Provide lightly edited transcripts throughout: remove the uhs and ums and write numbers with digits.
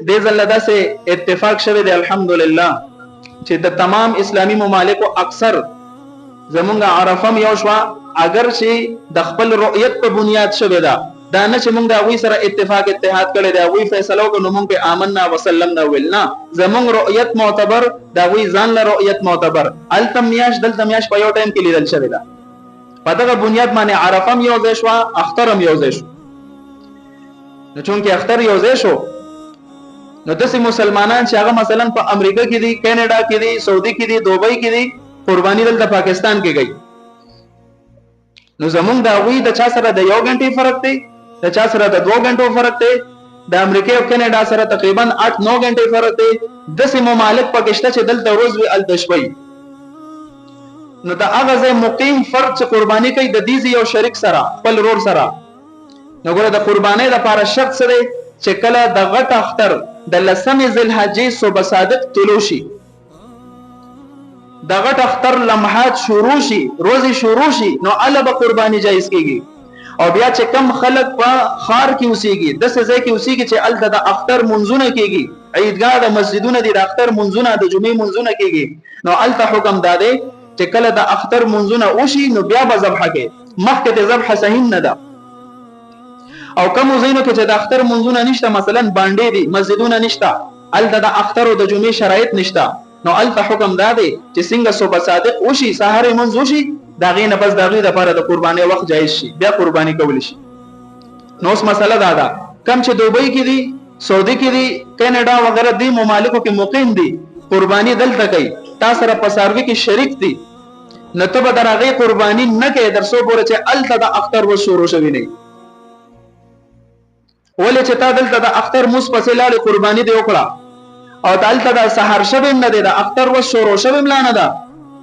دې ځل داسې اتفاق شوی دی الحمدلله چې د تمام اسلامی ممالکو اکثر زمونږ عرفم یو شوا اگر چې د خپل رؤیت په بنیاد شوی دا نه چې مونږ د هغوی سره اتفاق اتحاد کړی دی هغوی فیصله وکړو نو مونږ په آمنا وسلمنا ویل نه زمونږ رؤیت معتبر د هغوی ځان له رؤیت معتبر هلته میاشت دلته میاشت په یو ټایم کې لیدل شوې ده په دغه بنیاد باندې عرفه هم یو ځای شوه اختر هم یو ځای شو نو چونکې اختر یو ځای شو نو داسې مسلمانان چې هغه مثلا په امریکا کې دي کینیډا کې دي سعودي کې دي دوبۍ کې دي قرباني دلته پاکستان کې گئی نو زمونږ د هغوی د چا سره د 1 غنټې فرق دی د چا سره د 2 غنټو فرق دی د امریکا او کینیډا سره تقریبا 8-9 غنټې فرق دی داسې ممالک پکې شته چې دلته روز وي هلته شپه نو د هغه ځای مقیم فرد چې قرباني کوي د دې یو شریک سره خپل رور سره نو ګوره د قربانۍ دپاره شرط څه دی چې کله د غټ اختر د 10 ذوالحجې صبح صادق طلوع شي د غټ اختر لمحات شروع شي روزي شروع شي نو الله به قرباني جایز کیږي او بیا چې کم خلک په خار کې اوسېږي داسې ځای کې اوسېږي چې هلته د اختر منځونه کیږي عیدګاه د مسجدونه دي د اختر منځونه د جمعې منځونه کیږي نو هلته حکم دا دی چې کله د اختر منځونه وشي نو بیا به ذبحه کوي مخکې د ذبحه صحیح نه ده او کوم ځایونو کې چې د اختر منځونه نشته مثلا باندې دي مسجدونه نشته هلته د اختر او د جمعې شرایط نشته نو هلته حکم دا دی چې څنګه صبح صادق وشي سهار منځ وشي د هغې نه بس د هغې دپاره د قربانۍ وخت جایز شي بیا قرباني کولی شي نو اوس مسله دا ده کم چې دوبۍ کې دي سعودي کې دي کینیډا وغیره دې ممالکو کې مقیم دي قرباني دلته کوي تا سره په څاروي کې شریک دي نو ته به در هغې قرباني نه کوې تر څو پورې چې هلته د اختر وس شروع شوي نه ولې چې تا دلته د اختر مونځ پسې لاړې قرباني دې وکړه او دلته د سحر شوی نه دی د اختر وس شروع شوی لا نه ده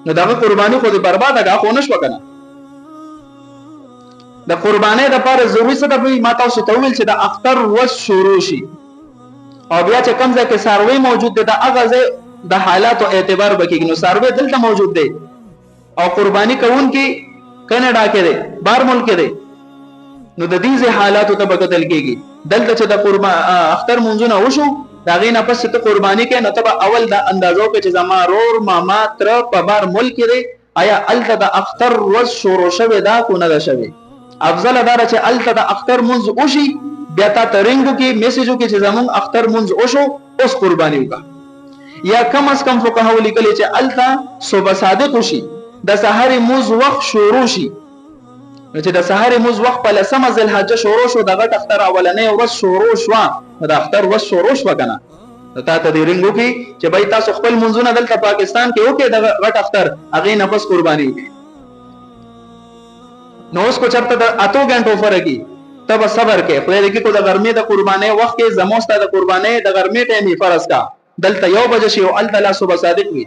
نو دغه قرباني خو دې برباده کړه خو نه شوه که نه د قربانۍ دپاره ضروري څه ده ما تاسو ته وویل چې د اختر وس شروع شي او بیا چې کوم ځای کې څاروی موجود دی د هغه ځای د حالاتو اعتبار به کېږي نو څاروی دلته موجود دی او قرباني کوونکي کینیډا کې دی بهر ملک کې دی نو د دې ځای حالاتو ته به کتل کېږي دلته چې د اختر منځونه وشو د هغې نه پس چې ته قرباني کوې نو ته به اول دا اندازه وکړې چې زما رور ماما تره په بهر ملک کې دی آیا هلته د اختر ورځ شروع شوې ده کو نه ده شوې افضله دا ده چې هلته د اختر منځ وشي بیا تا ته رنګ وکړي میسج وکړي چې زمونږ اختر منځ وشو اوس قرباني وکړه یا کم از کم فقهاو لیکلي چې هلته صبح صادق وشي د سهارې مونځ وخت شروع شي نو چې د سهارې مونځ وخت په 10 ذوالحجه شروع شو د غټ اختر اولنۍ ورځ شروع شوه نو د اختر ورځ شروع شوه که نه نو تا ته دې رنګ وکړي چې بھائی تاسو خپل منځونه دلته پاکستان کې وکړئ د غټ اختر هغې نه پس قرباني وکړي نو اوس کو چېرته د 8 غنټو فرق وي ته به صبر کې خدای دې کړي د غرمې د قربانۍ وخت کې زموږ ستا د قربانۍ د غرمې ټایم یې فرض کا دلته 1 بجه شي او هلته لا صبح صادق وي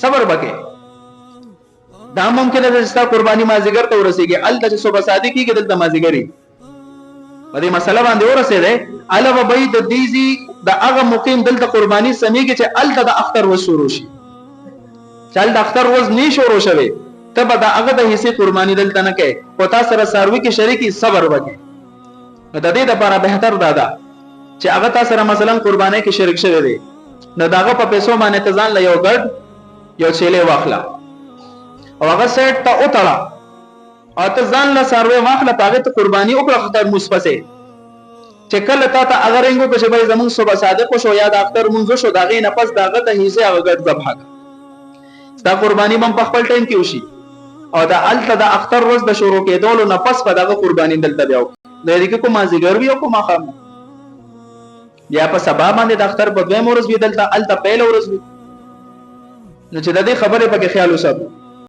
صبر به کوې دا ممکنه ده چې ستا قرباني مازدیګر ته ورسېږي هلته چې صبح صادق کېږي دلته مازدیګر وي په دې مسله باندې ورسېدی هله به به د دې د هغه مقیم دلته قرباني سمیږي چې هلته د اختر ورځ شروع شي چې هلته اختر ورځ نه شروع شوې ته به د هغه د حصې قرباني دلته نه کوې خو تا سره څاروي کې شریکي صبر وکړې نو د دې دپاره بهتر دا ده چې هغه تا سره مثلا قربانۍ کې شریک شوی دی نو د هغه په پیسو باندې ته ځان له یو ګډ یو چیلې واخله او هغه سیټ ته وتړه او ته ځان له څاروی واخله په هغې ته قرباني وکړه اختر مونځ پسې چې کله تا ته هغه رنګ وکړه چې بھائی زمونږ صبح صادق وشو یا د اختر مونځ وشو د هغې نه پس د هغه ته حصې هغه ګډ ذبحه کړه ستا قرباني به هم په خپل ټایم کې وشي او د هلته د اختر ورځ د شروع کېدولو نه پس به دغه قرباني دلته بیا وکړه د دې کې کوم مازدیګر وي او کوم ماښام یا په سبا باندې د اختر په 2 ورځ وي دلته هلته پیله ورځ وي نو چې د دې خبرې پکې خیال وساتو